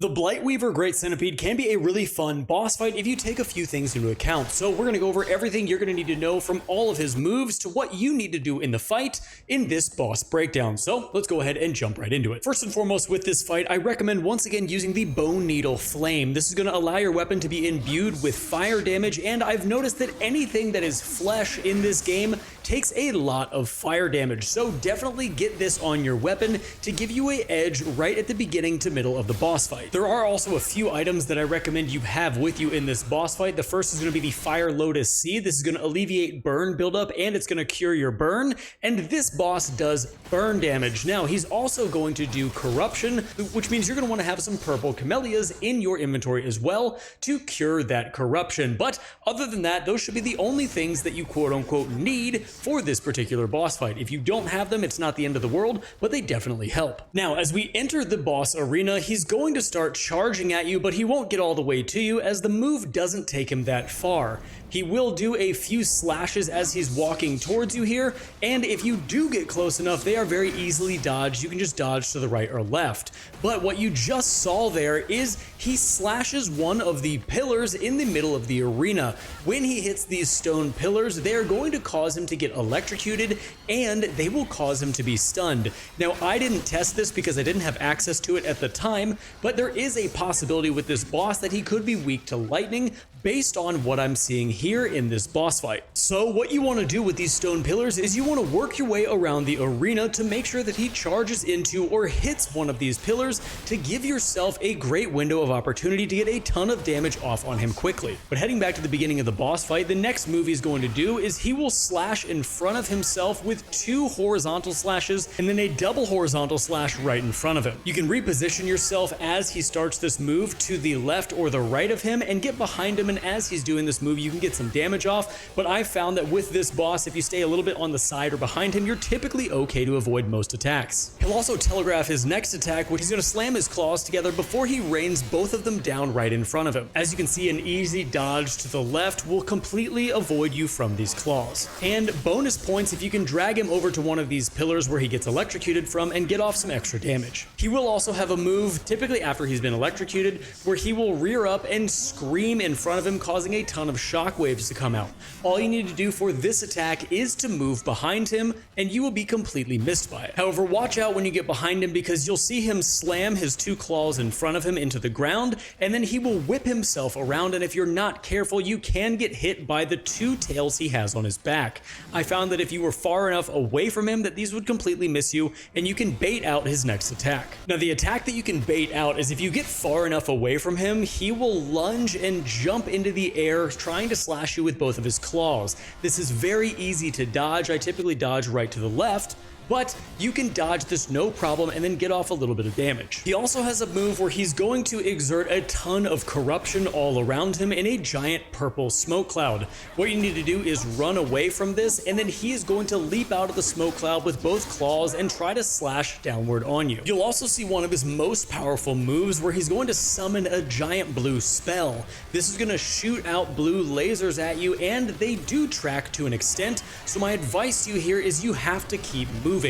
The Blightweaver Great Centipede can be a really fun boss fight if you take a few things into account, so we're going to go over everything you're going to need to know from all of his moves to what you need to do in the fight in this boss breakdown. So let's go ahead and jump right into it. First and foremost with this fight, I recommend once again using the Bone Needle Flame. This is going to allow your weapon to be imbued with fire damage, and I've noticed that anything that is flesh in this game takes a lot of fire damage, so definitely get this on your weapon to give you an edge right at the beginning to middle of the boss fight. There are also a few items that I recommend you have with you in this boss fight. The first is going to be the Fire Lotus Seed. This is going to alleviate burn buildup and it's going to cure your burn, and this boss does burn damage. Now he's also going to do corruption, which means you're going to want to have some purple camellias in your inventory as well to cure that corruption. But other than that, those should be the only things that you quote unquote need for this particular boss fight. If you don't have them, it's not the end of the world, but they definitely help. Now, as we enter the boss arena, he's going to start charging at you, but he won't get all the way to you as the move doesn't take him that far. He will do a few slashes as he's walking towards you here, and if you do get close enough, they are very easily dodged. You can just dodge to the right or left. But what you just saw there is he slashes one of the pillars in the middle of the arena. When he hits these stone pillars, they are going to cause him to get electrocuted, and they will cause him to be stunned. Now, I didn't test this because I didn't have access to it at the time, but there is a possibility with this boss that he could be weak to lightning based on what I'm seeing here in this boss fight. So what you want to do with these stone pillars is you want to work your way around the arena to make sure that he charges into or hits one of these pillars to give yourself a great window of opportunity to get a ton of damage off on him quickly. But heading back to the beginning of the boss fight, the next move he's going to do is he will slash in front of himself with 2 horizontal slashes and then a double horizontal slash right in front of him. You can reposition yourself as he starts this move to the left or the right of him and get behind him, and as he's doing this move you can get some damage off, but I found that with this boss, if you stay a little bit on the side or behind him, you're typically okay to avoid most attacks. He'll also telegraph his next attack, which he's going to slam his claws together before he rains both of them down right in front of him. As you can see, an easy dodge to the left will completely avoid you from these claws. And bonus points if you can drag him over to one of these pillars where he gets electrocuted from and get off some extra damage. He will also have a move, typically after he's been electrocuted, where he will rear up and scream in front of him, causing a ton of shockwaves to come out. All you need to do for this attack is to move behind him and you will be completely missed by it. However, watch out when you get behind him because you'll see him slam his 2 claws in front of him into the ground, and then he will whip himself around, and if you're not careful you can get hit by the 2 tails he has on his back. I found that if you were far enough away from him that these would completely miss you and you can bait out his next attack. Now the attack that you can bait out is if you get far enough away from him, he will lunge and jump into the air trying to slash you with both of his claws. This is very easy to dodge. I typically dodge right to the left, but you can dodge this no problem and then get off a little bit of damage. He also has a move where he's going to exert a ton of corruption all around him in a giant purple smoke cloud. What you need to do is run away from this, and then he is going to leap out of the smoke cloud with both claws and try to slash downward on you. You'll also see one of his most powerful moves where he's going to summon a giant blue spell. This is going to shoot out blue lasers at you, and they do track to an extent, so my advice to you here is you have to keep moving.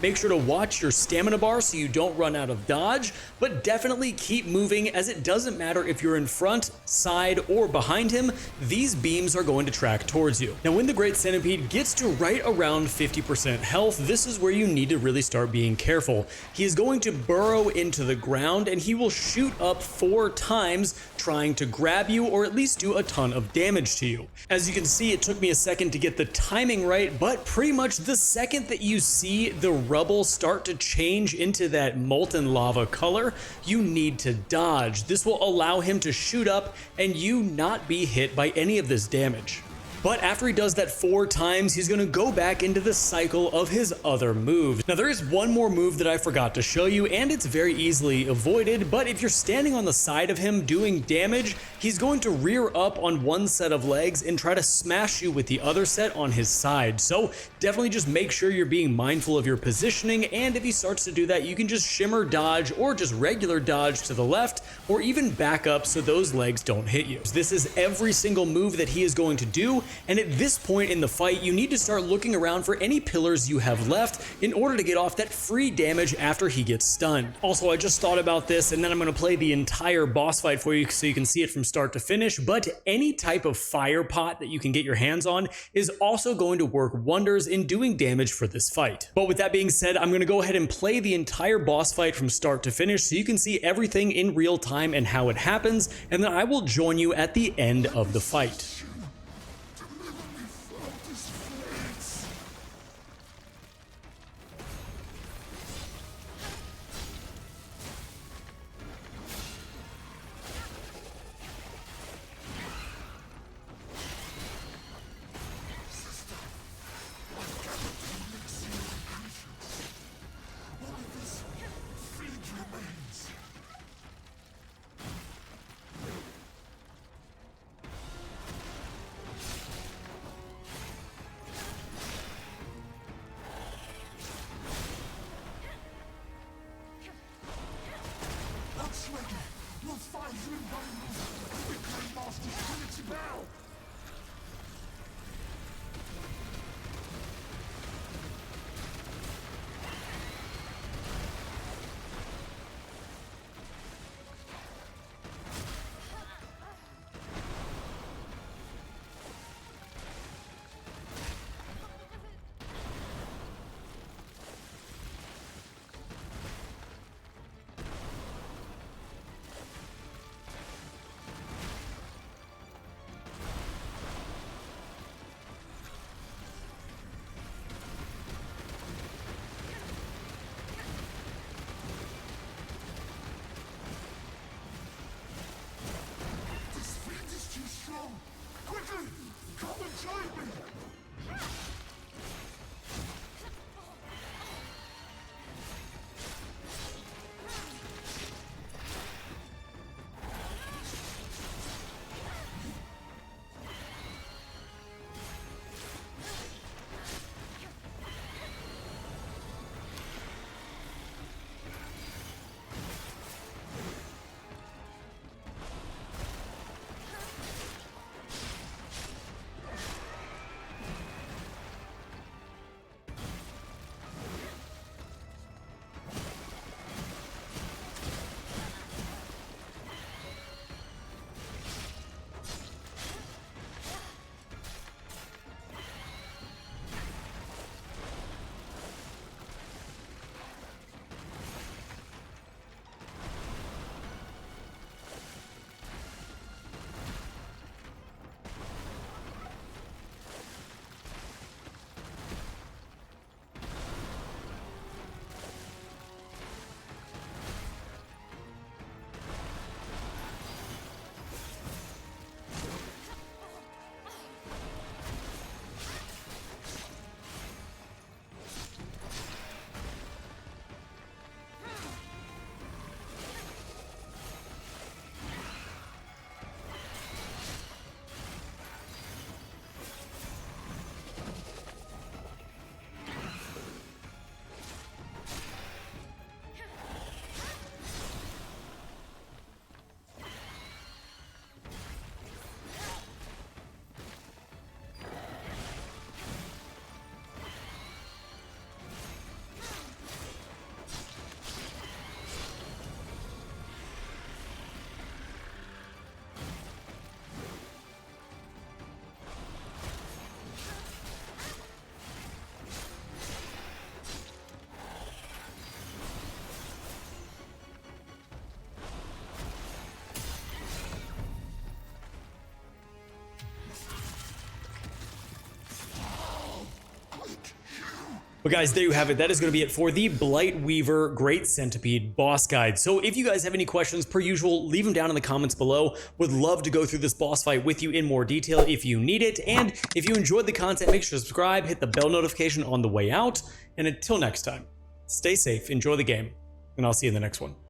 Make sure to watch your stamina bar so you don't run out of dodge, but definitely keep moving, as it doesn't matter if you're in front, side, or behind him, these beams are going to track towards you. Now when the Great Centipede gets to right around 50% health, this is where you need to really start being careful. He is going to burrow into the ground and he will shoot up 4 times trying to grab you or at least do a ton of damage to you. As you can see, it took me a second to get the timing right, but pretty much the second that you see the rubble start to change into that molten lava color, you need to dodge. This will allow him to shoot up and you not be hit by any of this damage. But after he does that 4 times, he's going to go back into the cycle of his other moves. Now there is one more move that I forgot to show you, and it's very easily avoided, but if you're standing on the side of him doing damage, he's going to rear up on one set of legs and try to smash you with the other set on his side. So definitely just make sure you're being mindful of your positioning, and if he starts to do that, you can just shimmer dodge or just regular dodge to the left, or even back up so those legs don't hit you. This is every single move that he is going to do, and at this point in the fight, you need to start looking around for any pillars you have left in order to get off that free damage after he gets stunned. Also, I just thought about this, and then I'm going to play the entire boss fight for you so you can see it from start to finish, but any type of fire pot that you can get your hands on is also going to work wonders in doing damage for this fight. But with that being said, I'm going to go ahead and play the entire boss fight from start to finish so you can see everything in real time and how it happens, and then I will join you at the end of the fight. You'll find you in one move. Quickly, Master Trinity Bell! Quickly! Come and join me! But guys, there you have it. That is going to be it for the Blightweaver Great Centipede boss guide. So if you guys have any questions, per usual, leave them down in the comments below. Would love to go through this boss fight with you in more detail if you need it. And if you enjoyed the content, make sure to subscribe, hit the bell notification on the way out. And until next time, stay safe, enjoy the game, and I'll see you in the next one.